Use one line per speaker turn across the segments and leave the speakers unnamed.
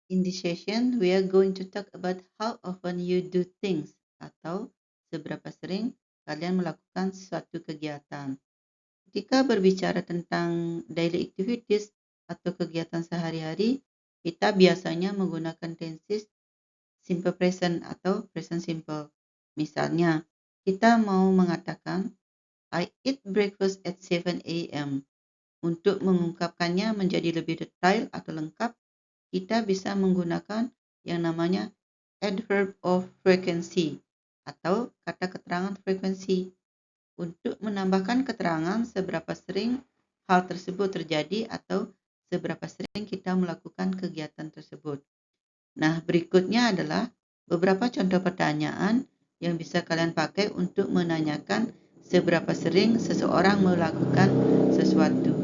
In this session, we are going to talk about how often you do things atau seberapa sering kalian melakukan suatu kegiatan. Ketika berbicara tentang daily activities atau kegiatan sehari-hari, kita biasanya menggunakan tenses simple present atau present simple. Misalnya, kita mau mengatakan I eat breakfast at 7 a.m. Untuk mengungkapkannya menjadi lebih detail atau lengkap, kita bisa menggunakan yang namanya adverb of frequency atau kata keterangan frekuensi untuk menambahkan keterangan seberapa sering hal tersebut terjadi atau seberapa sering kita melakukan kegiatan tersebut. Nah, berikutnya adalah beberapa contoh pertanyaan yang bisa kalian pakai untuk menanyakan seberapa sering seseorang melakukan sesuatu.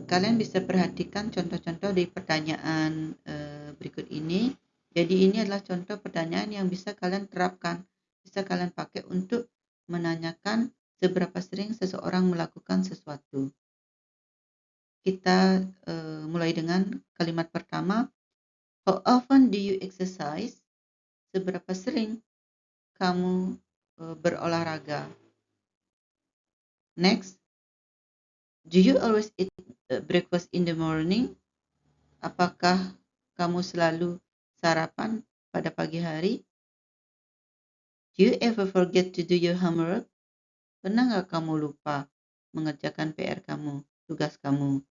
Kalian bisa perhatikan contoh-contoh di pertanyaan berikut ini. Jadi ini adalah contoh pertanyaan yang bisa kalian terapkan, bisa kalian pakai untuk menanyakan seberapa sering seseorang melakukan sesuatu. Kita mulai dengan kalimat pertama. How often do you exercise? Seberapa sering kamu berolahraga? Next, do you always eat breakfast in the morning? Apakah kamu selalu sarapan pada pagi hari? Do you ever forget to do your homework? Pernah nggak kamu lupa mengerjakan PR kamu, tugas kamu?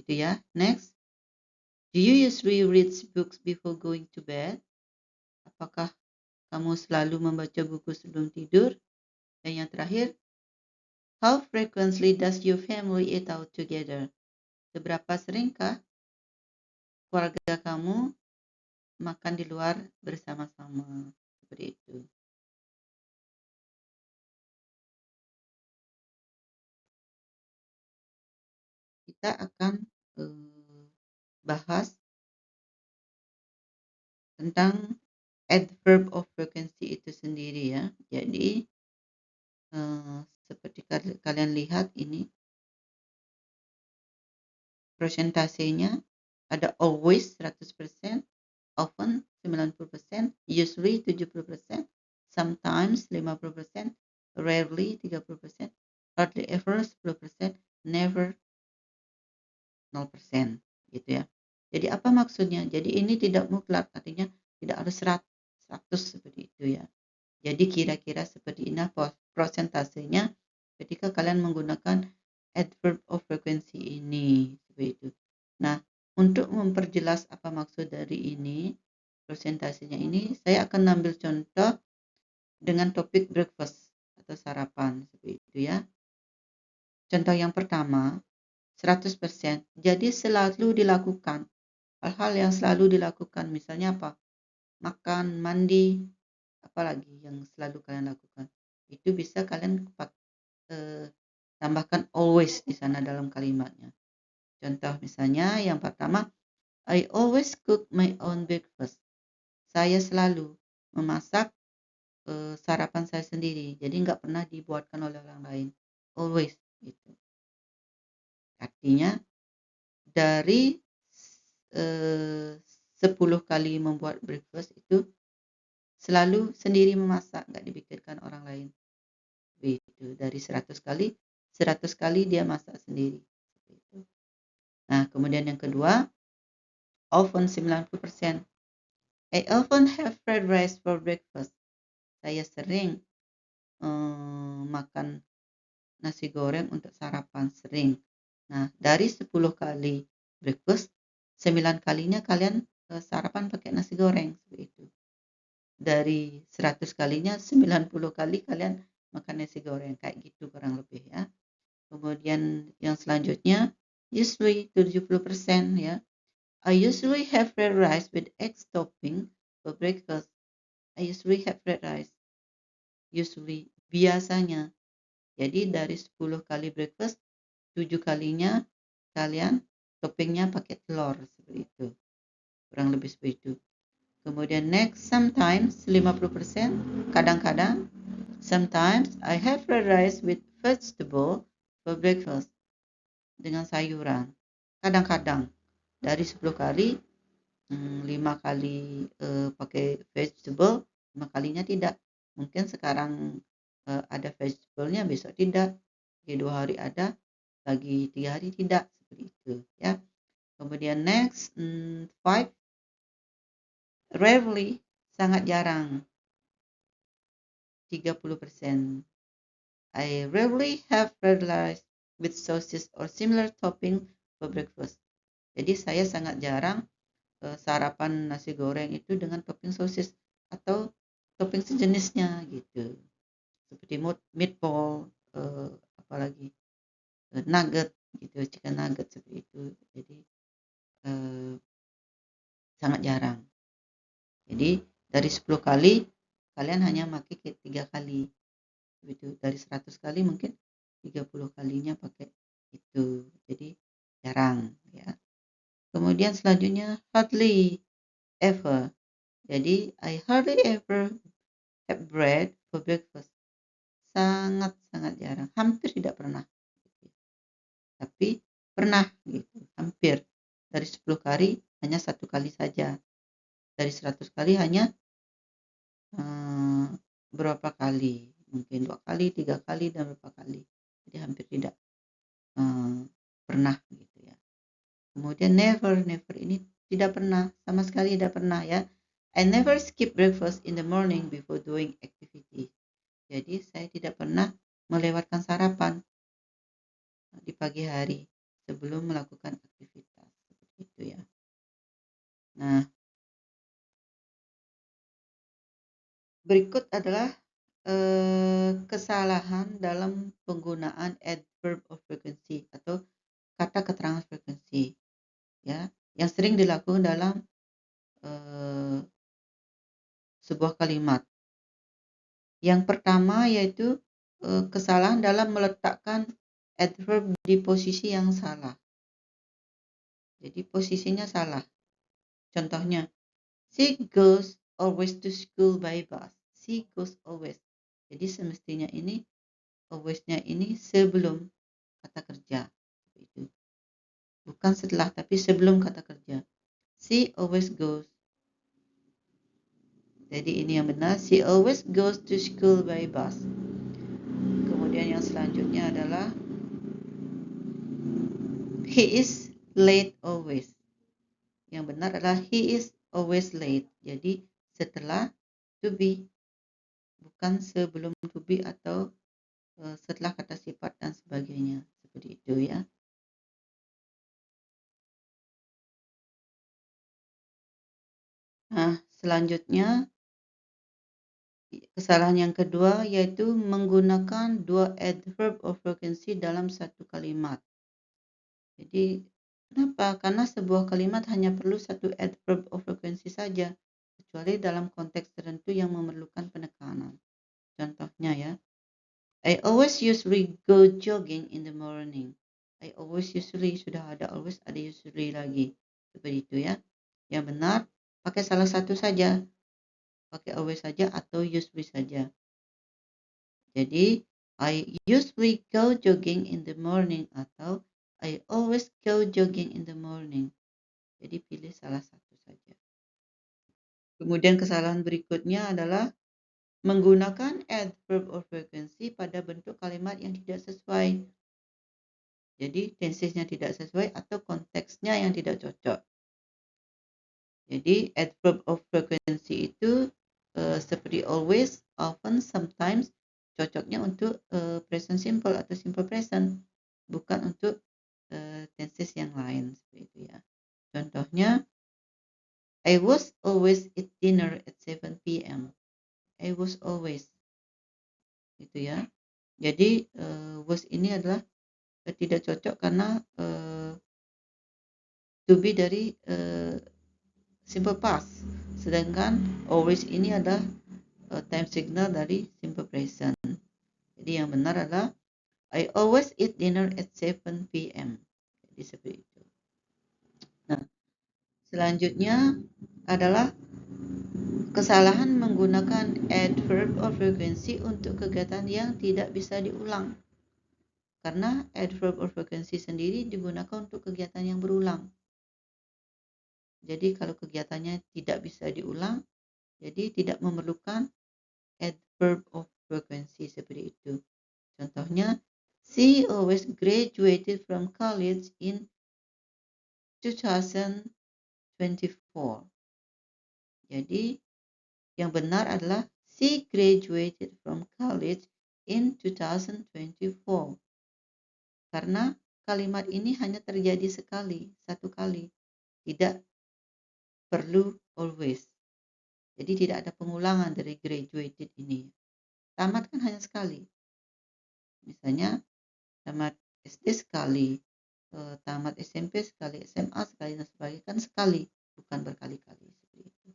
Gitu ya. Next, do you usually read books before going to bed? Apakah kamu selalu membaca buku sebelum tidur? Dan yang terakhir, how frequently does your family eat out together? Seberapa seringkah keluarga kamu makan di luar bersama-sama? Seperti itu. Kita akan bahas tentang adverb of frequency itu sendiri ya. Jadi seperti kalian lihat ini persentasenya ada always 100%, often 90%, usually 70%, sometimes 50%, rarely 30%, hardly ever 10%, never 0% gitu ya. Jadi apa maksudnya? Jadi ini tidak mutlak, artinya tidak harus 100 seperti itu ya. Jadi kira-kira seperti ini prosentasenya ketika kalian menggunakan adverb of frequency ini seperti itu. Nah, untuk memperjelas apa maksud dari ini, prosentasenya ini, saya akan ambil contoh dengan topik breakfast atau sarapan seperti itu ya. Contoh yang pertama, 100%. Jadi selalu dilakukan. Hal-hal yang selalu dilakukan, misalnya apa? Makan, mandi, apalagi yang selalu kalian lakukan. Itu bisa kalian tambahkan always di sana dalam kalimatnya. Contoh misalnya yang pertama, I always cook my own breakfast. Saya selalu memasak sarapan saya sendiri. Jadi nggak pernah dibuatkan oleh orang lain. Always gitu. Artinya dari 10 kali membuat breakfast itu selalu sendiri memasak, nggak dipikirkan orang lain. Begitu. Dari 100 kali dia masak sendiri. Nah, kemudian yang kedua, often 90%. I often have fried rice for breakfast. Saya sering makan nasi goreng untuk sarapan, sering. Nah, dari 10 kali breakfast, 9 kalinya kalian sarapan pakai nasi goreng seperti itu. Dari 100 kalinya 90 kali kalian makan nasi goreng, kayak gitu kurang lebih ya. Kemudian yang selanjutnya usually 70% ya. I usually have fried rice with egg topping for breakfast. I usually have fried rice. Usually, biasanya. Jadi dari 10 kali breakfast, 7 kalinya kalian toppingnya pakai telur seperti itu. Kurang lebih seperti itu. Kemudian next, sometimes 50%, kadang-kadang. Sometimes I have fried rice with vegetable for breakfast. Dengan sayuran. Kadang-kadang. dari 10 kali 5 kali pakai vegetable, 5 kalinya tidak. Mungkin sekarang ada vegetable-nya, besok tidak. Lagi 2 hari ada, lagi 3 hari tidak, seperti itu ya. Kemudian next, 5, rarely, sangat jarang, 30%. I rarely have red rice with sausage or similar topping for breakfast. Jadi saya sangat jarang sarapan nasi goreng itu dengan topping sosis atau topping sejenisnya gitu. Seperti meatball, apalagi nugget gitu, chicken nugget seperti itu. Jadi sangat jarang. Jadi dari 10 kali kalian hanya pakai 3 kali. Begitu. Dari 100 kali mungkin 30 kalinya pakai itu. Jadi jarang ya. Kemudian selanjutnya hardly ever. Jadi I hardly ever have bread for breakfast. Sangat-sangat jarang. Hampir tidak pernah. Tapi pernah gitu. Hampir. Dari 10 kali hanya 1 kali saja. Dari 100 kali hanya berapa kali? Mungkin 2 kali, 3 kali, dan berapa kali. Jadi hampir tidak pernah gitu ya. Kemudian never ini tidak pernah, sama sekali tidak pernah ya. I never skip breakfast in the morning before doing activity. Jadi saya tidak pernah melewatkan sarapan di pagi hari sebelum melakukan aktivitas. Seperti itu ya. Nah, berikut adalah kesalahan dalam penggunaan adverb of frequency atau kata keterangan frekuensi ya, yang sering dilakukan dalam sebuah kalimat. Yang pertama yaitu kesalahan dalam meletakkan adverb di posisi yang salah. Jadi posisinya salah. Contohnya, she goes always to school by bus. She goes always. Jadi semestinya ini always-nya ini sebelum kata kerja. Itu. Bukan setelah, tapi sebelum kata kerja. She always goes. Jadi ini yang benar. She always goes to school by bus. Kemudian yang selanjutnya adalah he is late always. Yang benar adalah he is always late. Jadi setelah to be, bukan sebelum to be atau setelah kata sifat dan sebagainya. Seperti itu ya. Nah, selanjutnya kesalahan yang kedua yaitu menggunakan dua adverb of frequency dalam satu kalimat. Jadi kenapa? Karena sebuah kalimat hanya perlu satu adverb of frequency saja, kecuali dalam konteks tertentu yang memerlukan penekanan. Contohnya ya, I always usually go jogging in the morning. I always usually, sudah ada always, ada usually lagi. Seperti itu ya. Yang benar, pakai salah satu saja. Pakai always saja atau usually saja. Jadi, I usually go jogging in the morning atau I always go jogging in the morning. Jadi pilih salah satu saja. Kemudian kesalahan berikutnya adalah menggunakan adverb of frequency pada bentuk kalimat yang tidak sesuai. Jadi tensesnya tidak sesuai atau konteksnya yang tidak cocok. Jadi adverb of frequency itu seperti always, often, sometimes cocoknya untuk present simple atau simple present, bukan untuk tenses yang lain seperti itu ya. Contohnya, I was always eat dinner at 7 p.m. I was always, gitu ya. Jadi was ini adalah tidak cocok karena to be dari simple past, sedangkan always ini adalah time signal dari simple present. Jadi yang benar adalah I always eat dinner at 7 p.m. Jadi seperti itu. Nah, selanjutnya adalah kesalahan menggunakan adverb of frequency untuk kegiatan yang tidak bisa diulang. Karena adverb of frequency sendiri digunakan untuk kegiatan yang berulang. Jadi kalau kegiatannya tidak bisa diulang, jadi tidak memerlukan adverb of frequency seperti itu. Contohnya, she always graduated from college in 2024. Jadi yang benar adalah she graduated from college in 2024. Karena kalimat ini hanya terjadi sekali, satu kali. Tidak perlu always. Jadi tidak ada pengulangan dari graduated ini. Tamat kan hanya sekali. Misalnya tamat SD sekali, tamat SMP sekali, SMA sekali, dan sebagainya kan sekali, bukan berkali-kali seperti itu.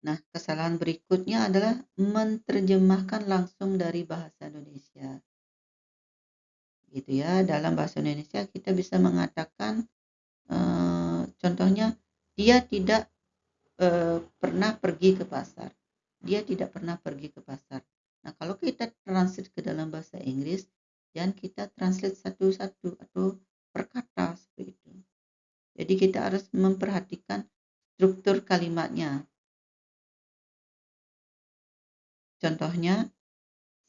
Nah, kesalahan berikutnya adalah menerjemahkan langsung dari bahasa Indonesia. Gitu ya, dalam bahasa Indonesia kita bisa mengatakan contohnya dia tidak pernah pergi ke pasar. Dia tidak pernah pergi ke pasar. Nah, kalau kita translate ke dalam bahasa Inggris, dan kita translate satu-satu atau per kata seperti itu. Jadi kita harus memperhatikan struktur kalimatnya. Contohnya,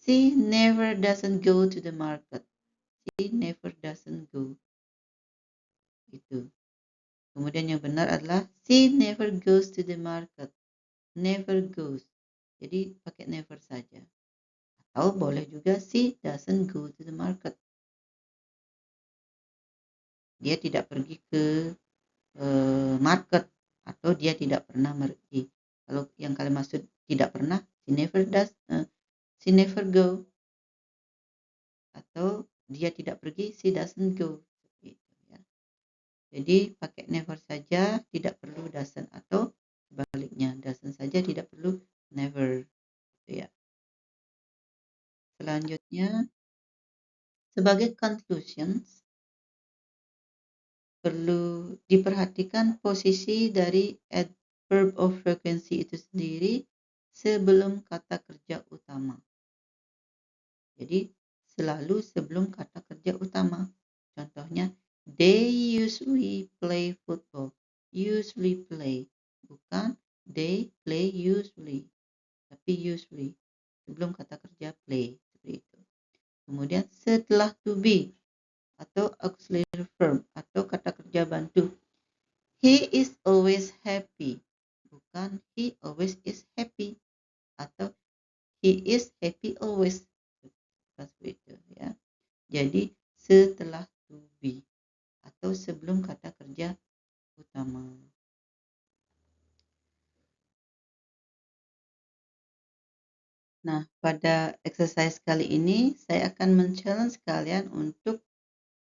she never doesn't go to the market. She never doesn't go. Itu. Kemudian yang benar adalah she never goes to the market. Never goes. Jadi pakai never saja. Atau boleh juga she doesn't go to the market. Dia tidak pergi ke market, atau dia tidak pernah pergi. Kalau yang kalian maksud tidak pernah, she never does, she never go. Atau dia tidak pergi, she doesn't go. Gitu, ya. Jadi pakai never saja, tidak perlu doesn't, atau sebaliknya doesn't saja, tidak perlu never. Gitu ya. Selanjutnya, sebagai conclusions, perlu diperhatikan posisi dari adverb of frequency itu sendiri sebelum kata kerja utama. Jadi selalu sebelum kata kerja utama. Contohnya, they usually play football. Usually play. Bukan they play usually. Tapi usually. Sebelum kata kerja play. Seperti itu. Kemudian setelah to be atau auxiliary verb atau kata kerja bantu. He is always happy. Bukan he always is happy. Atau he is happy always. Bukan seperti itu ya. Jadi setelah to be atau sebelum kata kerja utama. Nah, pada exercise kali ini saya akan men-challenge kalian untuk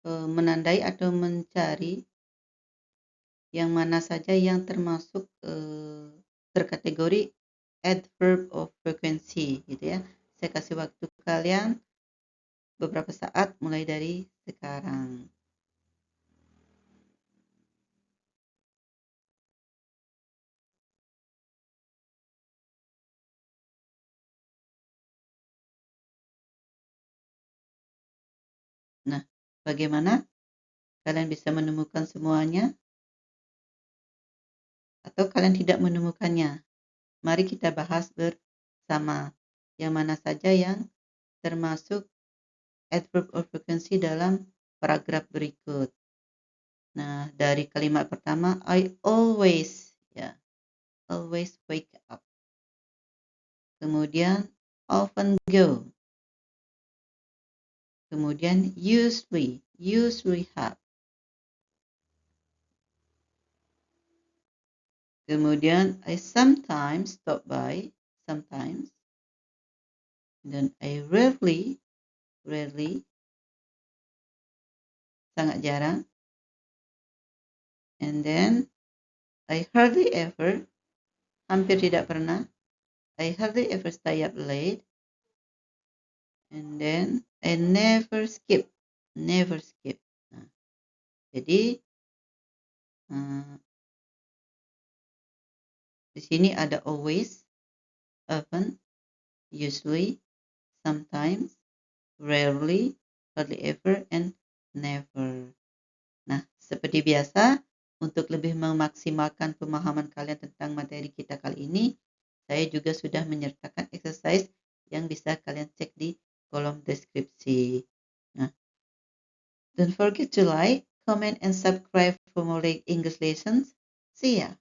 menandai atau mencari yang mana saja yang termasuk terkategori adverb of frequency gitu ya. Saya kasih waktu kalian beberapa saat mulai dari sekarang. Nah, bagaimana kalian bisa menemukan semuanya? Atau kalian tidak menemukannya? Mari kita bahas bersama yang mana saja yang termasuk adverb of frequency dalam paragraf berikut. Nah, dari kalimat pertama, I always, ya, always wake up. Kemudian, often go. Kemudian, usually, usually have. Kemudian, I sometimes stop by, sometimes. Dan I rarely, rarely, sangat jarang. And then, I hardly ever, hampir tidak pernah. I hardly ever stay up late. And then, I never skip, never skip. Nah, jadi, di sini ada always, often, usually, sometimes, rarely, hardly ever, and never. Nah, Seperti biasa, untuk lebih memaksimalkan pemahaman kalian tentang materi kita kali ini, saya juga sudah menyertakan exercise yang bisa kalian cek di kolom deskripsi. Nah, don't forget to like, comment, and subscribe for more English lessons. See ya!